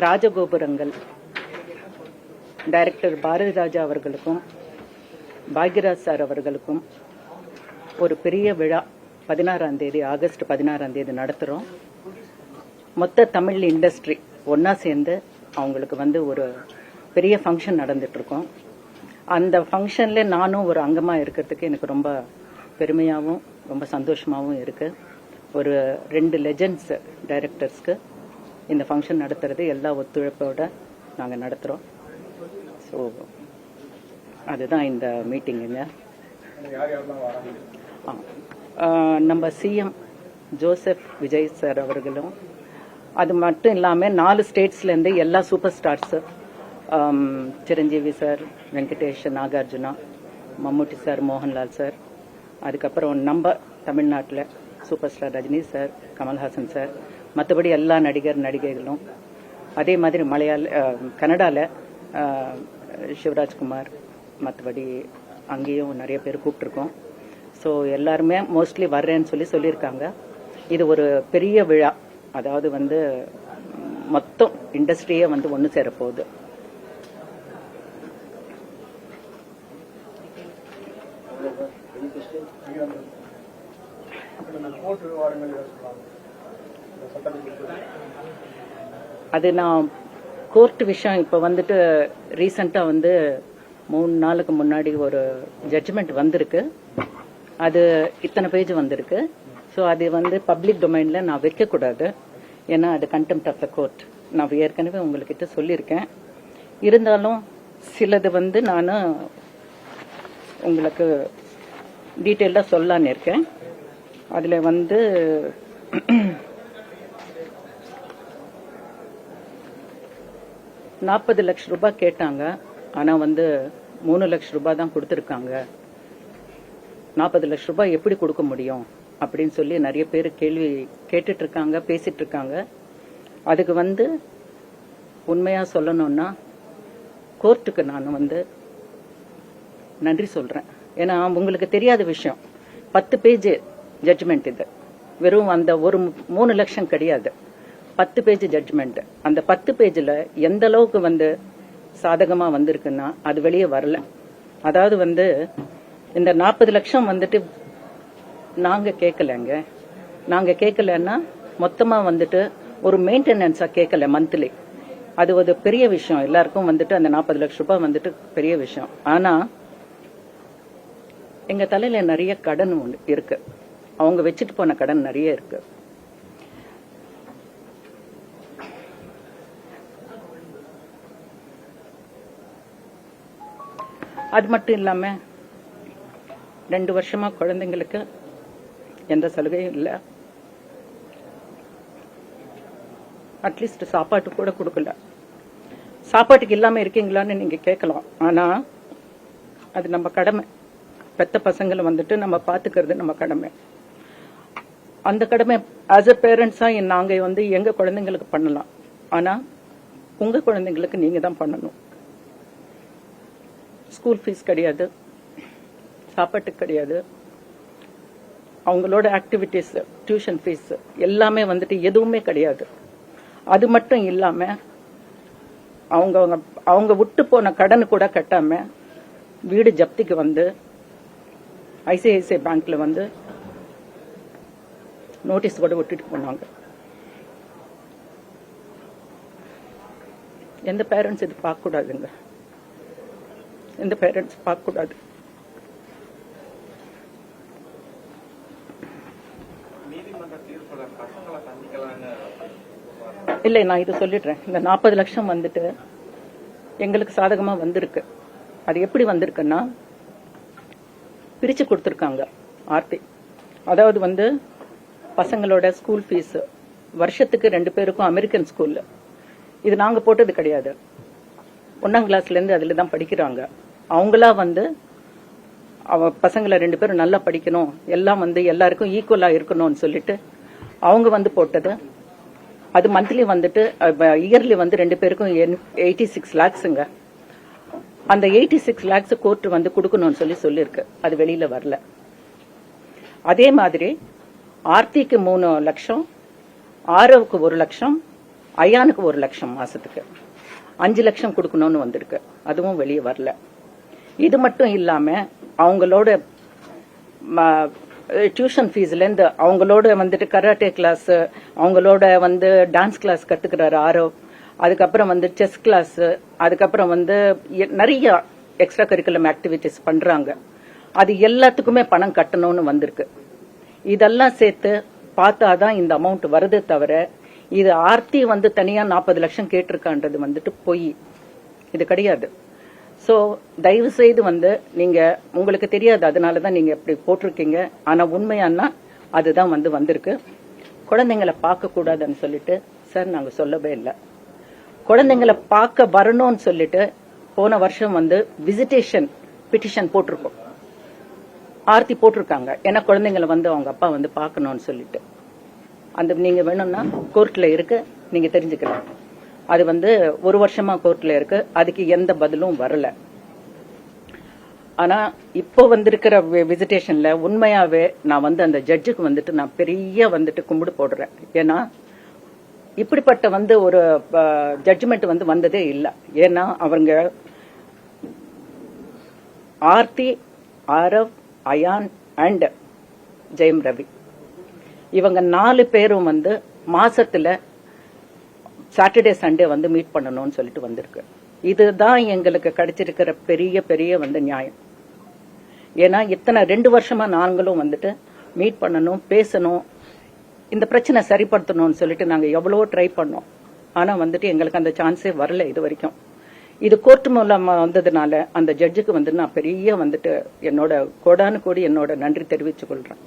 ராஜகோபுரங்கள் director Bharathi Raja அவர்களுக்கும் Bhagyaraj sir அவர்களுக்கும் ஒரு பெரிய விழா 16ஆம் தேதி ஆகஸ்ட் 16ஆம் தேதி நடத்துகிறோம். மொத்த தமிழ் இண்டஸ்ட்ரி ஒன்றா சேர்ந்து அவங்களுக்கு ஒரு பெரிய ஃபங்க்ஷன் நடந்துட்டுருக்கோம். அந்த ஃபங்க்ஷனில் நானும் ஒரு அங்கமாக இருக்கிறதுக்கு எனக்கு ரொம்ப பெருமையாகவும் ரொம்ப சந்தோஷமாகவும் இருக்குது. ஒரு 2 லெஜெண்ட்ஸ் டைரக்டர்ஸ்க்கு இந்த ஃபங்க்ஷன் நடத்துறது எல்லா ஒத்துழைப்போட நாங்கள் நடத்துகிறோம். ஸோ அதுதான் இந்த மீட்டிங்குங்க. நம்ம சிஎம் ஜோசப் விஜய் சார் அவர்களும், அது மட்டும் இல்லாமல் 4 ஸ்டேட்ஸ்லேருந்து எல்லா super stars, Chiranjeevi sir, Venkatesh, Nagarjuna, Mammootty sir, Mohanlal sir, அதுக்கப்புறம் நம்ம தமிழ்நாட்டில் super star Rajini sir, Kamal Haasan sir, மற்றபடி எல்லா நடிகைகளும், அதே மாதிரி கனடாவில் சிவராஜ்குமார், மற்றபடி அங்கேயும் நிறைய பேர் கூப்பிட்ருக்கோம். ஸோ எல்லாருமே மோஸ்ட்லி வர்றேன்னு சொல்லியிருக்காங்க. இது ஒரு பெரிய விழா, அதாவது மொத்தம் இண்டஸ்ட்ரியே ஒன்று சேரப்போகுது. அது நான் கோர்ட் விஷயம் இப்போ ரீசெண்டாக 3 நாளுக்கு முன்னாடி ஒரு ஜட்ஜ்மெண்ட் வந்திருக்கு. அது இத்தனை பேஜ் வந்திருக்கு. ஸோ அது பப்ளிக் டொமைனில் நான் வைக்கக்கூடாது, ஏன்னா அது கண்டெம்ட் ஆஃப் த கோர்ட். நான் ஏற்கனவே உங்கள்கிட்ட சொல்லியிருக்கேன். இருந்தாலும் சிலது நான் உங்களுக்கு டீட்டெயிலாக சொல்லலான்னு இருக்கேன். அதில் 40 லட்சம் ரூபாய் கேட்டாங்க. ஆனால் 3 லட்சம் ரூபாய் தான் கொடுத்துருக்காங்க. 40 லட்சம் ரூபாய் எப்படி கொடுக்க முடியும் அப்படின்னு சொல்லி நிறைய பேர் கேள்வி கேட்டுட்டு இருக்காங்க, பேசிட்டு இருக்காங்க. அதுக்கு உண்மையாக சொல்லணும்னா கோர்ட்டுக்கு நான் நன்றி சொல்கிறேன். ஏன்னா உங்களுக்கு தெரியாத விஷயம், 10 பேஜ் ஜட்ஜ்மெண்ட். இது வெறும் ஒரு 3 லட்சம் கிடையாது, 10 பேஜ் ஜட்ஜ்மெண்ட். அந்த 10 பேஜில் எந்த அளவுக்கு சாதகமாக வந்திருக்குன்னா அது வெளியே வரல. அதாவது இந்த 40 லட்சம் நாங்கள் கேட்கலங்க. நாங்கள் கேட்கலன்னா மொத்தமாக ஒரு மெயின்டெனன்ஸாக கேட்கல மந்த்லி. அது ஒரு பெரிய விஷயம். எல்லாருக்கும் அந்த 40 லட்சம் ரூபாய் பெரிய விஷயம். ஆனால் எங்கள் தலையில் நிறைய கடன் இருக்கு. அவங்க வச்சுட்டு போன கடன் நிறைய இருக்கு. அது மட்டும் இல்லாம 2 வருஷமா குழந்தைங்களுக்கு எந்த சலுகையும் இல்லை. அட்லீஸ்ட் சாப்பாட்டு கூட கொடுக்கல. சாப்பாட்டுக்கு இல்லாம இருக்கீங்களான்னு நீங்க கேட்கலாம். ஆனா அது நம்ம கடமை. பெத்த பசங்களை நம்ம பாத்துக்கிறது நம்ம கடமை. அந்த கடமை ஆஸ் அ பேரண்ட்ஸா நாங்க எங்க குழந்தைங்களுக்கு பண்ணலாம். ஆனா உங்க குழந்தைங்களுக்கு நீங்க தான் பண்ணணும். ஸ்கூல் ஃபீஸ் கிடையாது, சாப்பாட்டுக்கு கிடையாது, அவங்களோட ஆக்டிவிட்டிஸ், டியூஷன் ஃபீஸ் எல்லாமே எதுவுமே கிடையாது. அது மட்டும் இல்லாம அவங்க விட்டு போன கடன் கூட கட்டாம வீடு ஜப்திக்கு ஐசிஐசிஐ பேங்க்ல நோட்டீஸ் கூட விட்டுட்டு போனாங்க. எந்த பேரண்ட்ஸ் இது பார்க்க கூடாதுங்க. எந்த பேரண்ட்ஸ் பார்க்க கூடாது. இல்லை, நான் இது சொல்லிடுறேன். இந்த 40 லட்சம் எங்களுக்கு சாதகமா வந்திருக்கு. அது எப்படி வந்திருக்குன்னா பிரிச்சு கொடுத்துருக்காங்க ஆர்த்தி. அதாவது பசங்களோட ஸ்கூல் ஃபீஸ் வருஷத்துக்கு 2 பேருக்கும் அமெரிக்கன் ஸ்கூல்ல. இது நாங்க போட்டது கிடையாது. 1ஆம் கிளாஸ்ல இருந்து அதுல தான் படிக்கிறாங்க. அவங்களா பசங்களை 2 பேரும் நல்லா படிக்கணும், எல்லாம் எல்லாருக்கும் ஈக்குவலா இருக்கணும்னு சொல்லிட்டு அவங்க போட்டது. அது மந்த்லி இயர்லி 2 பேருக்கும் 86 lakhsங்க. அந்த 86 lakhs கோர்ட் கொடுக்கணும்னு சொல்லியிருக்கு. அது வெளியில வரல. அதே மாதிரி ஆர்த்திக்கு 3 லட்சம், ஆரவுக்கு 1 லட்சம், அயானுக்கு 1 லட்சம் மாசத்துக்கு 5 லட்சம் கொடுக்கணும்னு வந்திருக்கு. அதுவும் வெளியே வரல. இது மட்டும் இல்லாம அவங்களோட டியூஷன் ஃபீஸ்ல இருந்து அவங்களோட வந்துட்டு கராட்டே கிளாஸ், அவங்களோட வந்து டான்ஸ் கிளாஸ் கத்துக்கிறாரு ஆரவ், அதுக்கப்புறம் வந்து செஸ் கிளாஸ், அதுக்கப்புறம் வந்து நிறைய எக்ஸ்ட்ரா கரிக்குலம் ஆக்டிவிட்டிஸ் பண்றாங்க. அது எல்லாத்துக்குமே பணம் கட்டணும்னு வந்திருக்கு. இதெல்லாம் சேர்த்து பார்த்தாதான் இந்த அமௌண்ட் வருதே தவிர இது ஆர்த்தி வந்து தனியா 40 லட்சம் கேட்டிருக்கான்றது வந்துட்டு பொய், இது கிடையாது. சோ தயவு செய்து வந்து நீங்க உங்களுக்கு தெரியாது, அதனாலதான் நீங்க இப்படி போட்டிருக்கீங்க. ஆனா உண்மையானா அதுதான் வந்து வந்திருக்கு. குழந்தைங்களை பார்க்க கூடாதுன்னு சொல்லிட்டு சார் நாங்க சொல்லவே இல்லை. குழந்தைங்களை பார்க்க வரணும்னு சொல்லிட்டு போன வருஷம் வந்து விசிட்டேஷன் பிட்டிஷன் போட்டிருக்கோம், ஆர்த்தி போட்டிருக்காங்க. ஏன்னா குழந்தைங்களை வந்து அவங்க அப்பா வந்து பார்க்கணும்னு சொல்லிட்டு. அந்த நீங்க வேணும்னா கோர்ட்ல இருக்கு, நீங்க தெரிஞ்சுக்கலாம். அது வந்து 1 வருஷமா கோர்ட்ல இருக்கு, அதுக்கு எந்த பதிலும் வரல. ஆனா இப்போ வந்திருக்கிற விசிட்டேஷன்ல உண்மையாவே நான் வந்து அந்த ஜட்ஜுக்கு வந்துட்டு நான் பெரிய வந்துட்டு கும்பிடு போடுறேன். ஏன்னா இப்படிப்பட்ட வந்து ஒரு ஜட்ஜ்மெண்ட் வந்து வந்ததே இல்லை. ஏன்னா அவங்க ஆர்த்தி, ஆரவ், அயான் அண்ட் ஜெயம் ரவி இவங்க 4 பேரும் வந்து மாசத்துல சாட்டர்டே சண்டே வந்து மீட் பண்ணணும்னு சொல்லிட்டு வந்திருக்கு. இதுதான் எங்களுக்கு கிடைச்சிருக்கிற பெரிய பெரிய வந்து நியாயம். ஏன்னா இத்தனை 2 வருஷமா நாங்களும் வந்துட்டு மீட் பண்ணணும், பேசணும், இந்த பிரச்சனை சரிப்படுத்தணும்னு சொல்லிட்டு நாங்க எவ்வளவோ ட்ரை பண்ணோம். ஆனா வந்துட்டு எங்களுக்கு அந்த சான்ஸே வரல இது வரைக்கும். இது கோர்ட் மூலமா வந்ததுனால அந்த ஜட்ஜுக்கு வந்து நான் பெரிய வந்துட்டு என்னோட கோடானு கோடி என்னோட நன்றி தெரிவித்துக் கொள்றேன்.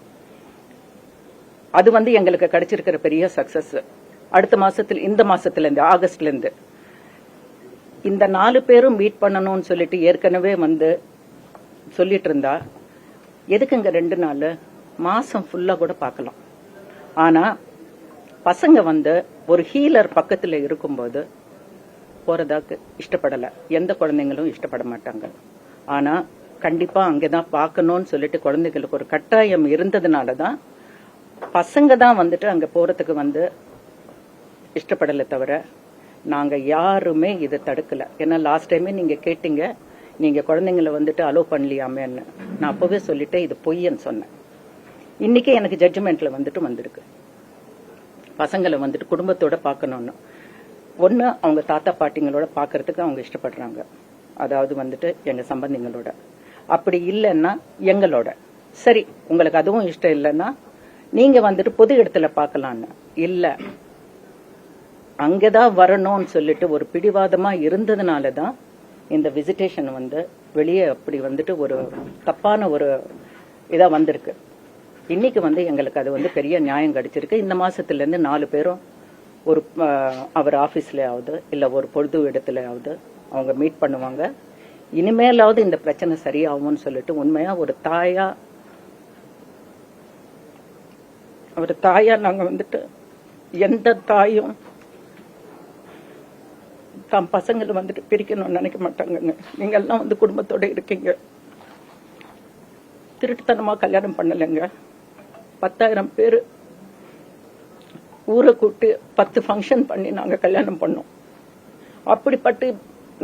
அது வந்து எங்களுக்கு கிடைச்சிருக்கிற பெரிய சக்சஸ். அடுத்த மாசத்துல, இந்த மாசத்துல இருந்து ஆகஸ்ட்ல இருந்து இந்த 4 பேரும் மீட் பண்ணணும்னு சொல்லிட்டு ஏற்கனவே வந்து சொல்லிட்டு இருந்தா எதுக்குங்க 2 நாள், மாசம் ஃபுல்லா கூட பார்க்கலாம். ஆனா பசங்க வந்து ஒரு ஹீலர் பக்கத்துல இருக்கும்போது போறதாக்கு இஷ்டப்படல. எந்த குழந்தைங்களும் இஷ்டப்பட மாட்டாங்க. ஆனா கண்டிப்பா அங்கதான் பார்க்கணும்னு சொல்லிட்டு குழந்தைகளுக்கு ஒரு கட்டாயம் இருந்ததுனாலதான் பசங்க தான் வந்துட்டு அங்க போறதுக்கு வந்து இஷ்டப்படல தவிர நாங்க யாருமே இதை தடுக்கல. ஏன்னா லாஸ்ட் டைமே நீங்க கேட்டீங்க, நீங்க குழந்தைங்களை வந்துட்டு அலோவ் பண்ணலையாமேன்னு. நான் அப்பவே சொல்லிட்டேன் இது பொய்ன்னு சொன்னேன். இன்னைக்கு எனக்கு ஜட்ஜ்மெண்ட்ல வந்துட்டு வந்திருக்கு, பசங்களை வந்துட்டு குடும்பத்தோட பார்க்கணும்னு. ஒண்ணு அவங்க தாத்தா பாட்டிங்களோட பாக்குறதுக்கு அவங்க இஷ்டப்படுறாங்க, அதாவது வந்துட்டு எங்க சம்பந்திங்களோட. அப்படி இல்லைன்னா எங்களோட. சரி, உங்களுக்கு அதுவும் இஷ்டம் இல்லைன்னா நீங்க வந்துட்டு பொது இடத்துல பார்க்கலான்னு. இல்ல, அங்கதான் வரணும்னு சொல்லிட்டு ஒரு பிடிவாதமா இருந்ததுனாலதான் இந்த விசிட்டேஷன் வந்து வெளியே அப்படி வந்துட்டு ஒரு தப்பான ஒரு இதா வந்திருக்கு. இன்னைக்கு வந்து எங்களுக்கு அது வந்து பெரிய நியாயம் கிடைச்சிருக்கு. இந்த மாசத்துல இருந்து 4 பேரும் ஒரு அவர் ஆபீஸ்லயாவது இல்ல ஒரு பொது இடத்துலயாவது அவங்க மீட் பண்ணுவாங்க. இனிமேலாவது இந்த பிரச்சனை சரியாகும்னு சொல்லிட்டு உண்மையா ஒரு தாயா நாங்க வந்துட்டு எந்த தாயும் தம் பசங்களை வந்துட்டு பிரிக்கணும்னு நினைக்க மாட்டாங்க. நீங்க எல்லாம் வந்து குடும்பத்தோட இருக்கீங்க. திருட்டுத்தனமா கல்யாணம் பண்ணலைங்க. 10,000 பேரு ஊரை கூட்டு 10 ஃபங்க்ஷன் பண்ணி நாங்க கல்யாணம் பண்ணோம். அப்படிப்பட்டு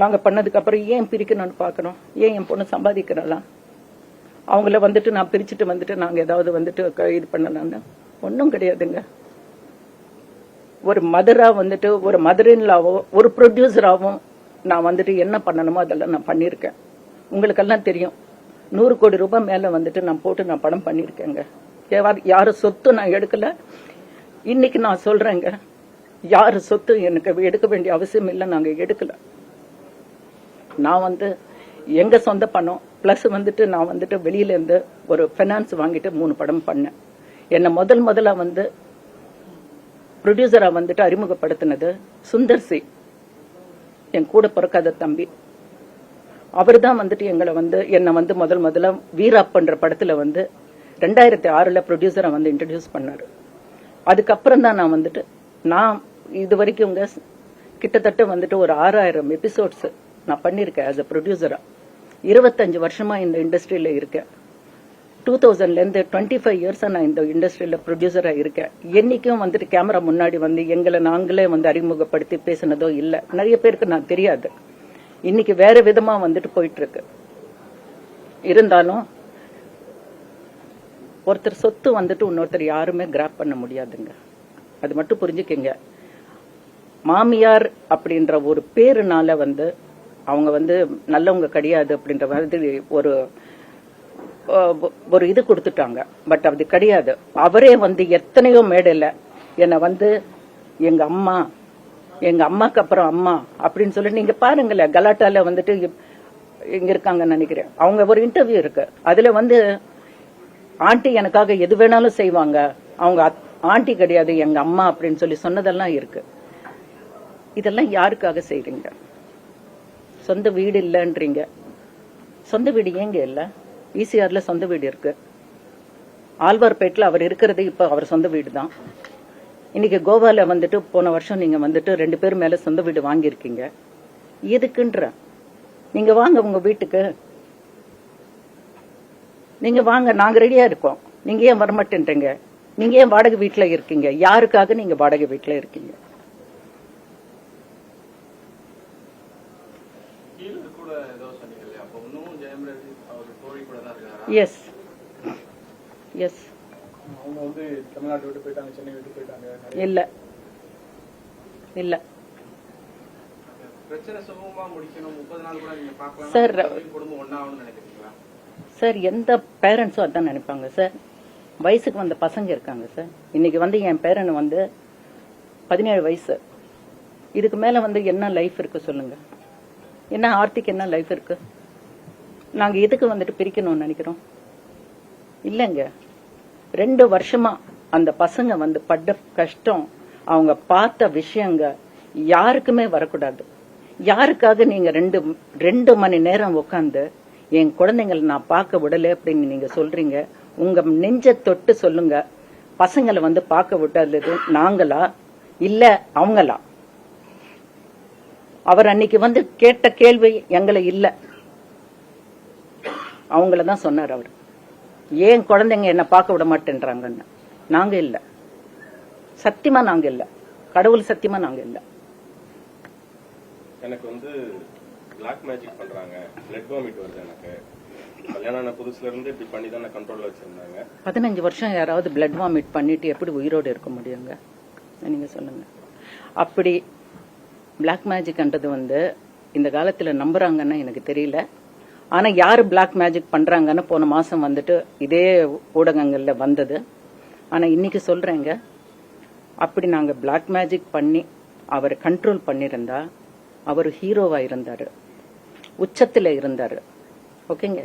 நாங்க பண்ணதுக்கு அப்புறம் ஏன் பிரிக்கணும்னு பாக்கணும்? ஏன் என் பொண்ணு சம்பாதிக்கிறலாம்? அவங்கள வந்துட்டு நான் பிரிச்சுட்டு வந்துட்டு நாங்க ஏதாவது வந்துட்டு இது பண்ணலான்னு ஒன்னும் கிடையாதுங்க. ஒரு மதரா வந்துட்டு, ஒரு மதரின்லாவோ ஒரு ப்ரொடியூசராவும் நான் வந்துட்டு என்ன பண்ணணுமோ அதெல்லாம் நான் பண்ணிருக்கேன். உங்களுக்கெல்லாம் தெரியும், 100 கோடி ரூபாய் மேல வந்துட்டு நான் போட்டு நான் படம் பண்ணிருக்கேங்க. யாரு சொத்து நான் எடுக்கல. இன்னைக்கு நான் சொல்றேங்க, யாரு சொத்து எனக்கு எடுக்க வேண்டிய அவசியம் இல்லை, நாங்க எடுக்கல. நான் வந்து எங்க சொந்த பணம் பிளஸ் வந்துட்டு நான் வந்துட்டு வெளியில இருந்து ஒரு பைனான்ஸ் வாங்கிட்டு 3 படம் பண்ணேன். என்ன முதல்ல வந்து ப்ரொடியூசரா வந்துட்டு அறிமுகப்படுத்தினது சுந்தர் சி, என் கூட பிறக்காத தம்பி. அவர் தான் வந்துட்டு எங்களை வந்து என்ன வந்து முதல்ல வீராப்பன்ற படத்துல வந்து 2006 ப்ரொடியூசரா வந்து இன்ட்ரடியூஸ் பண்ணாரு. அதுக்கப்புறம் தான் நான் வந்துட்டு நான் இது வரைக்கும் கிட்டத்தட்ட வந்துட்டு ஒரு 6000 2000லேருந்து 25 இயர்ஸா நான் இந்த இண்டஸ்ட்ரியில ப்ரொடியூசரா இருக்கேன். என்னைக்கும் வந்துட்டு கேமரா முன்னாடி வந்து எங்களை நாங்களே வந்து அறிமுகப்படுத்தி பேசினதோ இல்லை. நிறைய பேருக்கு நான் தெரியாது. இன்னைக்கு வேற விதமா வந்துட்டு போயிட்டு இருக்கு. இருந்தாலும் ஒருத்தர் சொத்து வந்துட்டு இன்னொருத்தர் யாருமே கிராப் பண்ண முடியாதுங்க. அது மட்டும் புரிஞ்சுக்கங்க. மாமியார் அப்படின்ற ஒரு பேருனால வந்து அவங்க வந்து நல்லவங்க கிடையாது அப்படின்ற மாதிரி ஒரு இது கொடுத்துட்டாங்க. பட் அது கிடையாது. அவரே வந்து எத்தனையோ மேடையில என்னை வந்து எங்க அம்மாக்கு அப்புறம் அம்மா அப்படின்னு சொல்லி நீங்க பாருங்களேன், கலாட்டால வந்துட்டு இங்க இருக்காங்கன்னு நினைக்கிறேன். அவங்க ஒரு இன்டர்வியூ இருக்கு, அதுல வந்து ஆண்டி எனக்காக எது வேணாலும் செய்வாங்க, அவங்க ஆண்டி கிடையாது எங்க அம்மா அப்படின்னு சொல்லி சொன்னதெல்லாம் இருக்கு. இதெல்லாம் யாருக்காக செய்றீங்க? சொந்த வீடு இல்லைன்றீங்க. சொந்த வீடு ஏங்க இல்ல? ஈசிஆர்ல சொந்த வீடு இருக்கு. ஆழ்வார்பேட்டில் அவர் இருக்கிறது இப்ப அவர் சொந்த வீடு தான். இன்னைக்கு கோவால வந்துட்டு போன வருஷம் நீங்க வந்துட்டு 2 பேர் மேல சொந்த வீடு வாங்கியிருக்கீங்க. எதுக்குன்ற? நீங்க வாங்க உங்க வீட்டுக்கு, நீங்க வாங்க, நாங்க ரெடியா இருக்கோம். நீங்க ஏன் வரமாட்டேன்றீங்க? நீங்க ஏன் வாடகை வீட்டுல இருக்கீங்க? யாருக்காக நீங்க வாடகை வீட்டுல இருக்கீங்க? Yes yes. இல்ல இல்ல சார். சார் எந்த பேரண்ட்ஸும் அதான் நினைப்பாங்க சார். வயசுக்கு வந்த பசங்க இருக்காங்க சார். இன்னைக்கு வந்து என் பேரன் வந்து 17 வயசு. இதுக்கு மேல வந்து என்ன லைஃப் இருக்கு சொல்லுங்க? என்ன ஆர்த்திக்கு என்ன லைஃப் இருக்கு? நாங்க எதுக்கு வந்துட்டு பிரிக்கணும்னு நினைக்கிறோம்? இல்லைங்க. 2 வருஷமா அந்த பசங்க வந்து பட்ட கஷ்டம், அவங்க பார்த்த விஷயங்க யாருக்குமே வரக்கூடாது. யாருக்காக நீங்க 2 மணி நேரம் உட்காந்து என் குழந்தைங்களை நான் பார்க்க விடல அப்படின்னு நீங்க சொல்றீங்க? உங்க நெஞ்ச தொட்டு சொல்லுங்க, பசங்களை வந்து பார்க்க விட்டது நாங்களா இல்ல அவங்களா? அவர் அன்னைக்கு வந்து கேட்ட கேள்வி எங்களை இல்ல, அவங்களதான் சொன்னார். அவர் ஏன் குழந்தைங்க என்ன பார்க்க விட மாட்டேன்றாங்கன்னு. நாங்க இல்ல, சத்தியமா நாங்க இல்ல, கடவுள் சத்தியமா நாங்க இல்ல. எனக்கு வந்து பிளாக் மேஜிக் பண்றாங்க, பிளட் வாமிட் வருது. எனக்கு கல்யாணம் புதுசுல இருந்து இப்படி பண்ணி தான் கண்ட்ரோல்ல வச்சிருந்தாங்க. 15 வருஷம் யாராவது பிளட் வாமிட் பண்ணிட்டு எப்படி உயிரோடு இருக்க முடியுங்க? நீங்க சொல்லுங்க. அப்படி பிளாக் மேஜிக்ன்றது வந்து இந்த காலத்துல நம்புறாங்கன்னு எனக்கு தெரியல. ஆனா யாரு பிளாக் மேஜிக் பண்றாங்கன்னு போன மாசம் வந்துட்டு இதே ஊடகங்கள்ல வந்தது. ஆனா இன்னைக்கு சொல்றேங்க, அப்படி நாங்க பிளாக் மேஜிக் பண்ணி அவரை கண்ட்ரோல் பண்ணிருந்தா அவர் ஹீரோவா இருந்தாரு, உச்சத்துல இருந்தாரு. ஓகேங்க.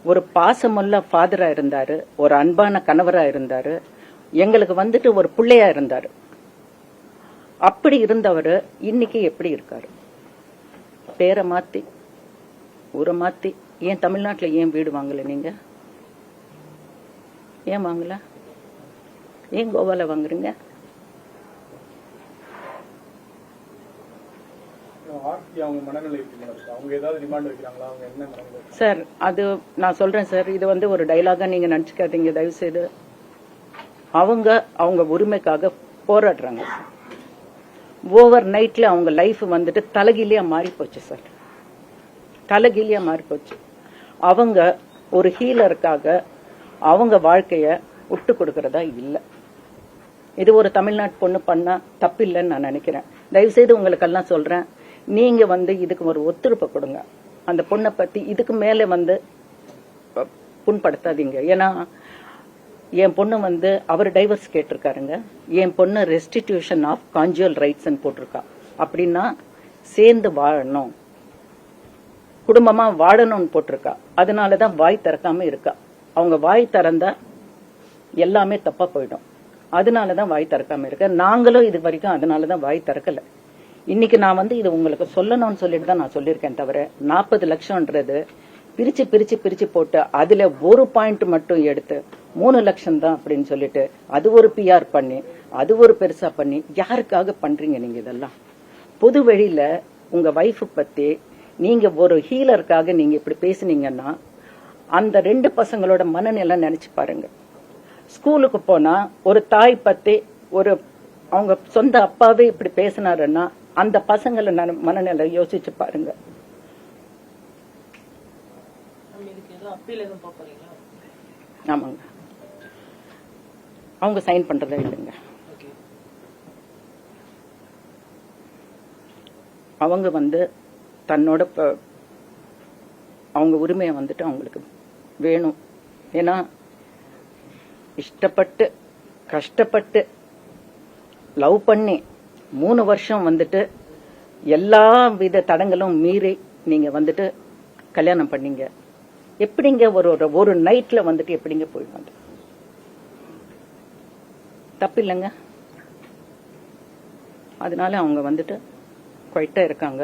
ஒரு பாசமுள்ள ஃபாதரா இருந்தாரு, ஒரு அன்பான கணவரா இருந்தாரு, எங்களுக்கு வந்துட்டு ஒரு பிள்ளையா இருந்தாரு. அப்படி இருந்தவர் இன்னைக்கு எப்படி இருக்காரு? பேரை மாத்தி ஊரை மாத்தி. ஏன் தமிழ்நாட்டில் ஏன் வீடு வாங்கல? நீங்க ஏன் வாங்கல? ஏன் கோவால வாங்குறீங்க? சார் அது நான் சொல்றேன் சார், இது வந்து ஒரு டைலாகா நீங்க நினைச்சுக்காதீங்க தயவு செய்து. அவங்க உரிமைக்காக போராடுறாங்க சார். ஓவர் நைட்ல அவங்க லைஃப் வந்துட்டு தலைகீழியா மாறி போச்சு சார், தலைகீழியா மாறி போச்சு. அவங்க ஒரு ஹீலருக்காக அவங்க வாழ்க்கைய விட்டு கொடுக்கறதா இல்ல. இது ஒரு தமிழ்நாட்டு பொண்ணு பண்ணா தப்பில்லைன்னு நான் நினைக்கிறேன். தயவு செய்து உங்களுக்கெல்லாம் சொல்றேன், நீங்க வந்து இதுக்கு ஒரு ஒத்துழைப்பு கொடுங்க. அந்த பொண்ணை பத்தி இதுக்கு மேல வந்து புண்படுத்தாதீங்க. ஏன்னா என் பொண்ணு வந்து அவர் டைவர்ஸ் கேட்டிருக்காருங்க. என் பொண்ணு ரெஸ்டிடியூஷன் ஆஃப் கான்ஜுவல் ரைட்ஸ் போட்டிருக்கா. அப்படின்னா சேர்ந்து வாழணும், குடும்பமா வாழணும்னு போட்டிருக்கா. அதனாலதான் வாய் திறக்காம இருக்கா. அவங்க வாய் திறந்தா எல்லாமே தப்பா போயிடும். அதனாலதான் வாய் திறக்காம இருக்க. நாங்களும் இது வரைக்கும் அதனாலதான் வாய் திறக்கல. இன்னைக்கு நான் வந்து இது உங்களுக்கு சொல்லணும்னு சொல்லிட்டு தான் நான் சொல்லியிருக்கேன். தவிர 40 லட்சம்ன்றது பிரிச்சு பிரிச்சு பிரிச்சு போட்டு அதுல ஒரு பாயிண்ட் மட்டும் எடுத்து 3 லட்சம் தான் அப்படின்னு சொல்லிட்டு அது ஒரு PR பண்ணி அது ஒரு பெருசா பண்ணி யாருக்காக பண்றீங்க நீங்க இதெல்லாம்? பொது வெளியில உங்க வைஃப் பத்தி நீங்க ஒரு ஹீலருக்காக நீங்க இப்படி பேசுனீங்கன்னா அந்த 2 பசங்களோட மனநிலை நினைச்சு பாருங்க. ஸ்கூலுக்கு போனா ஒரு தாய் பத்தி ஒரு அவங்க சொந்த அப்பாவே இப்படி பேசினாருன்னா அந்த பசங்களை மனநிலை யோசிச்சு பாருங்க. ஆமாங்க, அவங்க சைன் பண்றதா இல்லைங்க. அவங்க தன்னோட அவங்க உரிமையை அவங்களுக்கு வேணும். ஏன்னா இஷ்டப்பட்டு கஷ்டப்பட்டு லவ் பண்ணி 3 வருஷம் எல்லா வித தடங்களும் மீறி நீங்க கல்யாணம் பண்ணீங்க. எப்படிங்க ஒரு நைட்ல எப்படிங்க போய் தப்பு இல்லைங்க. அதனால அவங்க குவைட்டா இருக்காங்க.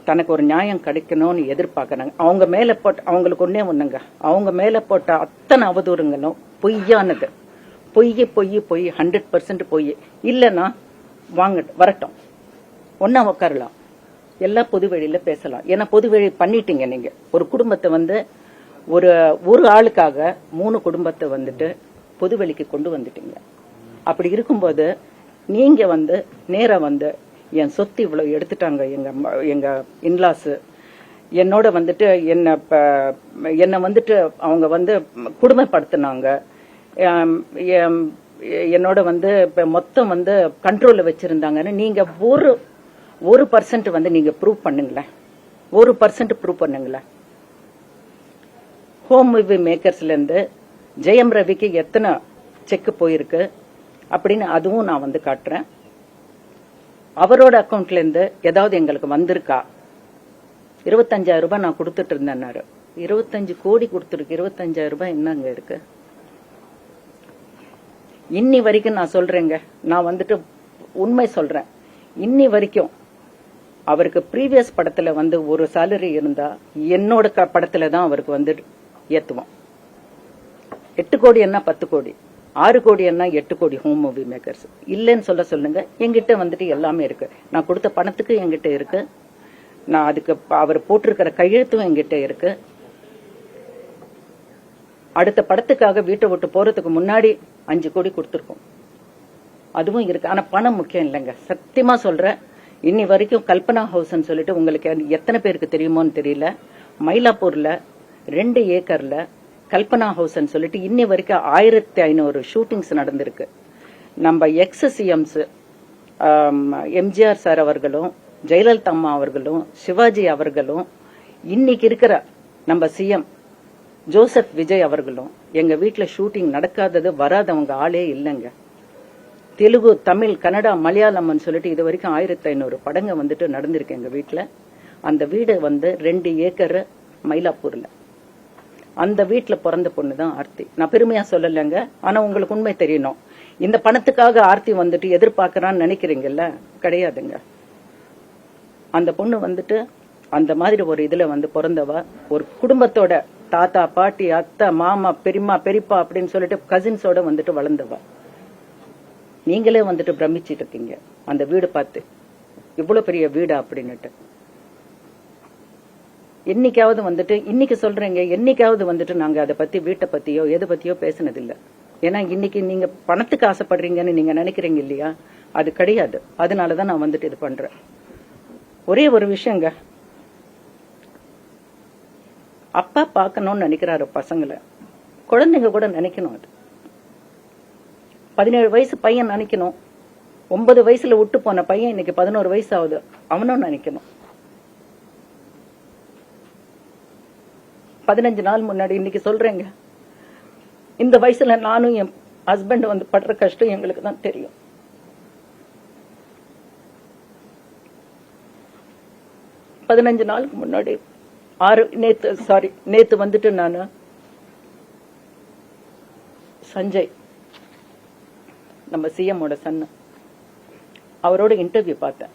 தனக்கு ஒரு நியாயம் கிடைக்கணும்னு எதிர்பார்க்கறாங்க. அவங்க மேல போட்ட அவங்களுக்கு ஒண்ணுங்க, அவங்க மேல போட்ட அத்தனை அவதூறுங்களும் பொய்யானது. பொய் 100% பொய். இல்லைன்னா வாங்க வரட்டும், ஒன்னா உட்காரலாம், எல்லாம் பொது வெளியில பேசலாம். ஏன்னா பொது வெளி பண்ணிட்டீங்க நீங்க. ஒரு குடும்பத்தை ஒரு ஆளுக்காக 3 குடும்பத்தை பொது வெளிக்கு கொண்டு வந்துட்டீங்க. அப்படி இருக்கும்போது நீங்க நேரா என் சொத்து இவ்வளவு எடுத்துட்டாங்க எங்க இன்லாஸ், என்னோட என்ன அவங்க குடும்பப்படுத்தினாங்க, என்னோட மொத்தம் கண்ட்ரோல்ல வச்சிருந்தாங்கன்னு நீங்க ஒரு பர்சன்ட் நீங்க ப்ரூவ் பண்ணுங்களேன். 1% ப்ரூவ் பண்ணுங்களேன். ஹோம் மூவி மேக்கர்ஸ்ல இருந்து ஜெயம் ரவிக்கு எத்தனை செக் போயிருக்கு அப்படின்னு அதுவும் நான் காட்டுறேன். அவரோட அக்கௌண்ட்ல இருந்து ஏதாவது எங்களுக்கு வந்திருக்கா? 25,000 ரூபாய் நான் கொடுத்துட்டு இருந்தேன். 25 கோடி கொடுத்துருக்கு. 25,000 ரூபாய் என்னங்க இருக்கு? இன்னி வரைக்கும் நான் சொல்றேங்க, நான் உண்மை சொல்றேன். இன்னி வரைக்கும் அவருக்கு ப்ரீவியஸ் படத்துல ஒரு சாலரி இருந்தா என்னோட படத்துல தான் அவருக்கு ஏத்துவோம். 8 கோடி என்ன 10 கோடி, 6 கோடி என்ன 8 கோடி ஹோம் மூவி மேக்கர்ஸ் இல்லைன்னு சொல்லுங்க. என்கிட்ட எல்லாமே இருக்கு. நான் கொடுத்த பணத்துக்கு என்கிட்ட இருக்கு. நான் அதுக்கு அவர் போட்டிருக்கிற கையெழுத்தும் என்கிட்ட இருக்கு. அடுத்த படத்துக்காக வீட்டை விட்டு போறதுக்கு முன்னாடி 5 கோடி கொடுத்துருக்கோம். அதுவும் இருக்கு. ஆனா பணம் முக்கியம் இல்லைங்க. சத்தியமா சொல்றேன். இன்னி வரைக்கும் கல்பனா ஹவுஸ் சொல்லிட்டு உங்களுக்கு எத்தனை பேருக்கு தெரியுமோன்னு தெரியல, மயிலாப்பூர்ல 2 ஏக்கர்ல கல்பனா ஹவுஸ் சொல்லிட்டு இன்னி வரைக்கும் 1500 ஷூட்டிங்ஸ் நடந்திருக்கு. நம்ம எக்ஸ் சிஎம்ஸ் எம்ஜிஆர் சார் அவர்களும், ஜெயலலிதா அம்மா அவர்களும், சிவாஜி அவர்களும், இன்னைக்கு இருக்கிற நம்ம சிஎம் ஜோசப் விஜய் அவர்களும் எங்க வீட்டுல ஷூட்டிங் நடக்காதது வராதவங்க ஆளே இல்லைங்க. தெலுங்கு, தமிழ், கன்னடா, மலையாளம் சொல்லிட்டு இது வரைக்கும் 1500 படங்க நடந்திருக்கு எங்க வீட்டுல. அந்த வீடு 2 ஏக்கர் மயிலாப்பூர்ல. அந்த வீட்டுல பிறந்த பொண்ணுதான் ஆர்த்தி. நான் பெருமையா சொல்லலைங்க, ஆனா உங்களுக்கு உண்மை தெரியணும். இந்த பணத்துக்காக ஆர்த்தி எதிர்பார்க்கறான்னு நினைக்கிறீங்கல்ல, கிடையாதுங்க. அந்த பொண்ணு அந்த மாதிரி ஒரு இதுல பிறந்தவ. ஒரு குடும்பத்தோட தாத்தா, பாட்டி, அத்தை, மாமா, பெரியம்மா, பெரியப்பா அப்படின்னு சொல்லிட்டு கசின்ஸோட வளர்ந்தவ. நீங்களே பிரமிச்சிட்டு இருக்கீங்க அந்த வீடு பார்த்து, இவ்வளவு பெரிய வீடா அப்படின்னுட்டு. என்னைக்காவது இன்னைக்கு சொல்றேங்க, என்னைக்காவது நாங்க அதை பத்தி வீட்டை பத்தியோ எதை பத்தியோ பேசினது இல்ல. ஏன்னா இன்னைக்கு நீங்க பணத்துக்கு ஆசைப்படுறீங்கன்னு நீங்க நினைக்கிறீங்க இல்லையா, அது கிடையாது. அதனாலதான் நான் இது பண்றேன். ஒரே ஒரு விஷயங்க, அப்பா பார்க்கணும்னு நினைக்கிறாரு பசங்களை, குழந்தைங்க கூட நினைக்கணும். அது 17 வயசு பையன் நினைக்கணும். 9 வயசுல விட்டு போன பையன் இன்னைக்கு 11 வயசு ஆகுது, அவனும் நினைக்கணும். 15 நாள் முன்னாடி இன்னைக்கு சொல்றேங்க, இந்த வயசுல நானும் என் ஹஸ்பண்ட் படுற கஷ்டம் எங்களுக்கு தான் தெரியும். பதினஞ்சு நாளுக்கு முன்னாடி நேத்து நானு சஞ்சய், நம்ம சிஎம்மோட சன்னு, அவரோட இன்டர்வியூ பார்த்தேன்.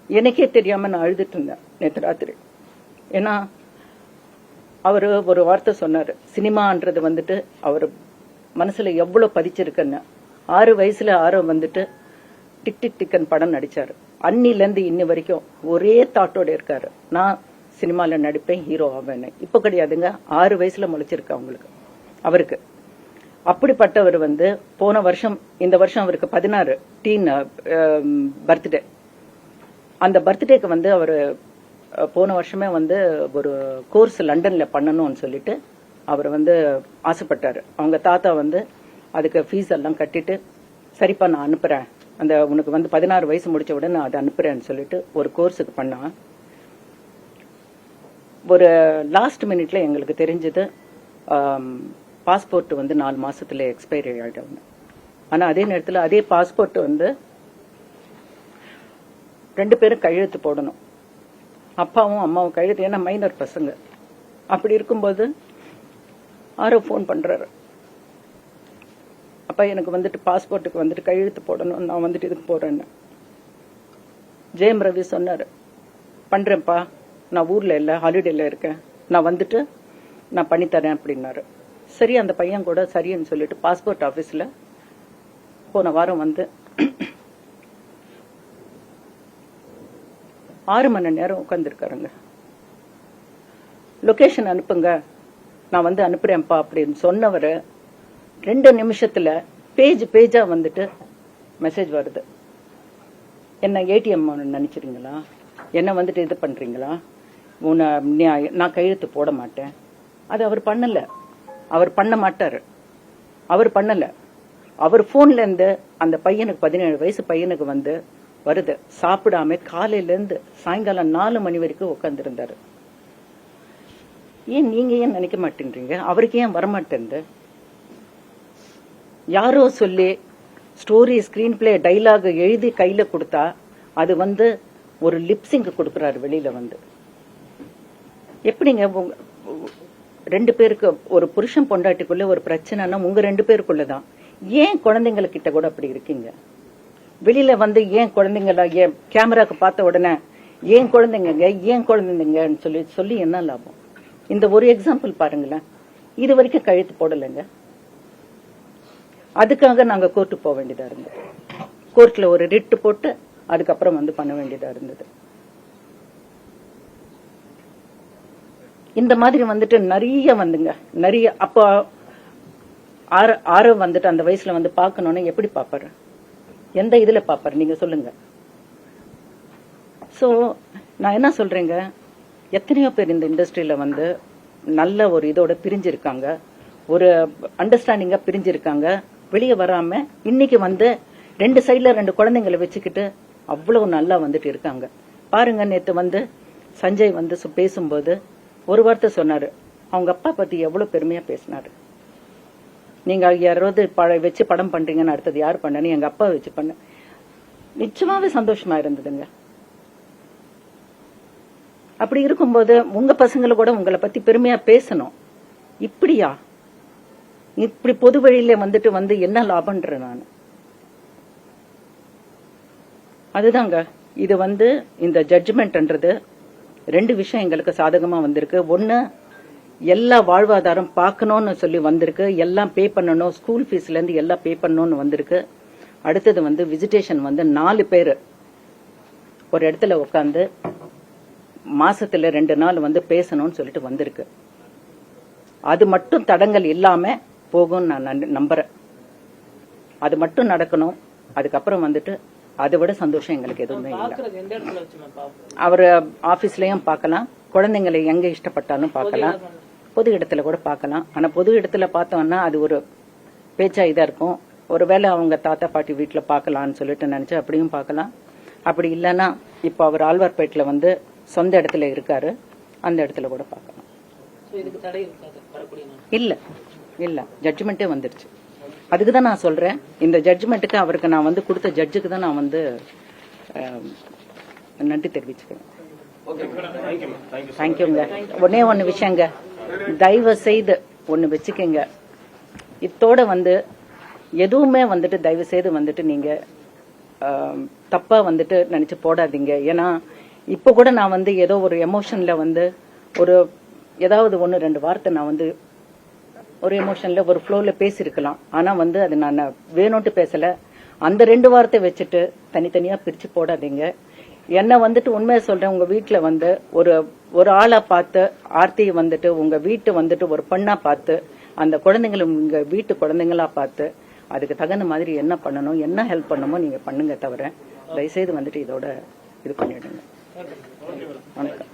எனக்கே தெரியாம நான் அழுதுட்டு இருந்தேன் நேற்று ராத்திரி. ஏன்னா அவரு ஒரு வார்த்தை சொன்னாரு, சினிமான்றது அவர் மனசுல எவ்வளவு பதிச்சிருக்குன்னு. 6 வயசுல ஆரோ டிக் டிக் டிக்கன் படம் நடிச்சாரு. அன்னில இருந்து இன்னி வரைக்கும் ஒரே தாட்டோட இருக்காரு, நான் சினிமாவில் நடிப்பேன், ஹீரோ ஆவேன்னு. இப்போ கிடையாதுங்க, 6 வயசுல முளைச்சிருக்கு அவருக்கு. அப்படிப்பட்டவர் வந்து போன வருஷம், இந்த வருஷம் அவருக்கு 16 டீன் பர்த்டே. அந்த பர்த்டேக்கு வந்து அவர் போன வருஷமே வந்து ஒரு கோர்ஸ் லண்டன்ல பண்ணணும்னு சொல்லிட்டு அவர் வந்து ஆசைப்பட்டாரு. அவங்க தாத்தா வந்து அதுக்கு ஃபீஸ் எல்லாம் கட்டிட்டு, சரிப்பா நான் அனுப்புறேன், அந்த உனக்கு வந்து 16 வயசு முடிச்ச உடனே நான் அதை அனுப்புறேன்னு சொல்லிட்டு ஒரு கோர்ஸுக்கு பண்ணா. ஒரு லாஸ்ட் மினிட்ல எங்களுக்கு தெரிஞ்சது பாஸ்போர்ட் வந்து 4 மாசத்துல எக்ஸ்பைரி ஆயிடும். ஆனா அதே நேரத்தில் அதே பாஸ்போர்ட் வந்து 2 பேரும் கையெழுத்து போடணும், அப்பாவும் அம்மாவும் கையெழுத்து, ஏன்னா மைனர் பசங்க. அப்படி இருக்கும்போது ஆரோ ஃபோன் பண்றாரு, அப்பா எனக்கு வந்துட்டு பாஸ்போர்ட்டுக்கு வந்துட்டு கையெழுத்து போடணும், நான் வந்துட்டு இதுக்கு போறேன்னு. ஜெயம் ரவி சொன்னாரு, பண்றேன்ப்பா, நான் ஊர்ல இல்ல, ஹாலிடேல இருக்கேன், நான் வந்துட்டு நான் பண்ணித்தரேன் அப்படின்னாரு. சரி, அந்த பையன் கூட சரின்னு சொல்லிட்டு பாஸ்போர்ட் ஆபீஸ்ல போன வாரம் வந்து 6 மணி நேரம் உட்கார்ந்துருக்காருங்க. லொகேஷன் அனுப்புங்க, நான் வந்து அனுப்புறேன்ப்பா அப்படின்னு சொன்னவர் 2 நிமிஷத்துல பேஜா வந்துட்டு மெசேஜ் வருது. என்ன ஏடிஎம் நினைச்சிருங்களா, என்ன வந்துட்டு இது பண்றீங்களா, நான் கையெழுத்து போட மாட்டேன். அது அவர் பண்ணல, அவர் பண்ண மாட்டாரு, அவர் பண்ணல. அவர் போன்ல இருந்து அந்த பையனுக்கு 17 வயசு பையனுக்கு வந்து வருது, சாப்பிடாம காலையில இருந்து சாயங்காலம் 4 மணி வரைக்கும் உட்கார்ந்து இருந்தாரு. ஏன் நீங்க ஏன் நினைக்க மாட்டேன்றீங்க, அவருக்கு ஏன் வரமாட்டேன்? யாரோ சொல்லி ஸ்டோரி, ஸ்கிரீன் பிளே, டைலாக் எழுதி கையில கொடுத்தா அது வந்து ஒரு லிப்சிங்க் கொடுக்கறாரு வெளியில வந்து. எப்படிங்க 2 பேருக்கு, ஒரு புருஷன் பொண்டாட்டிக்குள்ள ஒரு பிரச்சனைனா உங்க 2 பேருக்குள்ளதான். ஏன் குழந்தைங்களுக்கிட்ட கூட அப்படி இருக்கீங்க? வெளியில வந்து ஏன் குழந்தைங்களா, ஏன் கேமராக்கு பார்த்த உடனே ஏன் குழந்தைங்கன்னு சொல்லி என்ன லாபம்? இந்த ஒரு எக்ஸாம்பிள் பாருங்களேன், இது வரைக்கும் கழுத்து போடலைங்க. அதுக்காக நாங்க கோர்ட்டுக்கு போக வேண்டியதா இருந்தது, கோர்ட்ல ஒரு ரிட்டு போட்டு அதுக்கப்புறம் வந்து பண்ண வேண்டியதா இருந்தது. இந்த மாதிரி வந்துட்டு நிறைய வந்துங்க, நிறைய. அப்போ ஆரோ வந்துட்டு அந்த வயசுல வந்து பாக்கணும்னு எப்படி பாப்பாரு, எந்த இதுல பாப்பாரு நீங்க சொல்லுங்க. சோ நான் என்ன சொல்றேங்க, எத்தனையோ பேர் இந்த இண்டஸ்ட்ரியில வந்து நல்ல ஒரு இதோட பிரிஞ்சிருக்காங்க, ஒரு அண்டர்ஸ்டாண்டிங்கா பிரிஞ்சிருக்காங்க, வெளியே வராம இன்னைக்கு வந்து 2 சைட்ல 2 குழந்தைங்களை வச்சுக்கிட்டு அவ்வளவு நல்லா வந்துட்டு இருக்காங்க. பாருங்க, நேத்து வந்து சஞ்சய் வந்து பேசும்போது ஒரு வார்த்தை சொன்னாரு, அவங்க அப்பா பத்தி எவ்வளவு பெருமையா பேசினாரு. நீங்க யாராவது வச்சு படம் பண்றீங்கன்னு அடுத்தது யார் பண்ணு, எங்க அப்பா வச்சு பண்ண. நிச்சயமாவே சந்தோஷமா இருந்ததுங்க. அப்படி இருக்கும்போது உங்க பசங்களை கூட உங்களை பத்தி பெருமையா பேசணும். இப்படியா, இப்படி பொது வழியில வந்துட்டு வந்து என்ன லாபம்ன்ற நான். அதுதாங்க இது வந்து இந்த ஜட்ஜ்மெண்ட்ன்றது 2 விஷயம் எங்களுக்கு சாதகமா வந்திருக்கு. ஒன்னு, எல்லா வாழ்வாதாரம் பார்க்கணும்னு சொல்லி வந்திருக்கு, எல்லாம் பே பண்ணணும், ஸ்கூல் ஃபீஸ்ல இருந்து எல்லாம் பே பண்ணணும்னு வந்திருக்கு. அடுத்தது வந்து விசிட்டேஷன் வந்து 4 பேர் ஒரு இடத்துல உட்காந்து மாசத்துல 2 நாள் வந்து பேசணும்னு சொல்லிட்டு வந்திருக்கு. அது மட்டும் தடங்கள் இல்லாம போகும் நான் நம்புறேன். அது மட்டும் நடக்கணும். அதுக்கப்புறம் வந்துட்டு அதை விட சந்தோஷம் எங்களுக்கு எதுவுமே இல்லை. அவர் ஆபீஸ்லயும் பார்க்கலாம், குழந்தைங்களை எங்க இஷ்டப்பட்டாலும் பார்க்கலாம், பொது இடத்துல கூட பார்க்கலாம். ஆனா பொது இடத்துல பார்த்தோம்னா அது ஒரு பேச்சா இதா இருக்கும். ஒருவேளை அவங்க தாத்தா பாட்டி வீட்டுல பார்க்கலாம்னு சொல்லிட்டு நினைச்சு அப்படியும் பார்க்கலாம். அப்படி இல்லைன்னா இப்ப அவர் ஆழ்வார்பேட்டில வந்து சொந்த இடத்துல இருக்காரு, அந்த இடத்துல கூட பார்க்கலாம். இல்ல இல்ல, ஜட்ஜ்மெண்டே வந்துருச்சு. அதுக்குதான் நான் சொல்றேன், இந்த ஜட்ஜ்மெண்ட்டுக்கு அவருக்கு நான் வந்து கொடுத்த ஜட்ஜுக்கு தான் நான் வந்து நன்றி தெரிவிச்சுக்கிறேன். தேங்க்யூங்க. ஒண்ணு விஷயங்க, தயவு செய்து ஒண்ணு வச்சுக்கங்க, இத்தோட வந்து எதுவுமே வந்துட்டு தயவு செய்து வந்துட்டு நீங்க தப்பா வந்துட்டு நினைச்சு போடாதீங்க. ஏன்னா இப்ப கூட நான் வந்து ஏதோ ஒரு எமோஷன்ல வந்து ஒரு ஏதாவது 1-2 வார்த்தை நான் வந்து ஒரு எமோஷன்ல ஒரு ஃப்ளோல பேசிருக்கலாம். ஆனா வந்து அது நான் வேணும்ட்டு பேசல. அந்த 2 வார்த்தை வச்சுட்டு தனித்தனியா பிரிச்சு போடாதீங்க. என்ன வந்துட்டு உண்மையை சொல்றேன், உங்க வீட்டுல வந்து ஒரு ஒரு ஆளா பார்த்து ஆர்த்தியை வந்துட்டு உங்க வீட்டு வந்துட்டு ஒரு பெண்ணா பார்த்து அந்த குழந்தைங்களை உங்க வீட்டு குழந்தைங்களா பார்த்து அதுக்கு தகுந்த மாதிரி என்ன பண்ணணும், என்ன ஹெல்ப் பண்ணணுமோ நீங்க பண்ணுங்க தவிர தயவுசெய்து வந்துட்டு இதோட இது பண்ணிடுங்க. வணக்கம்.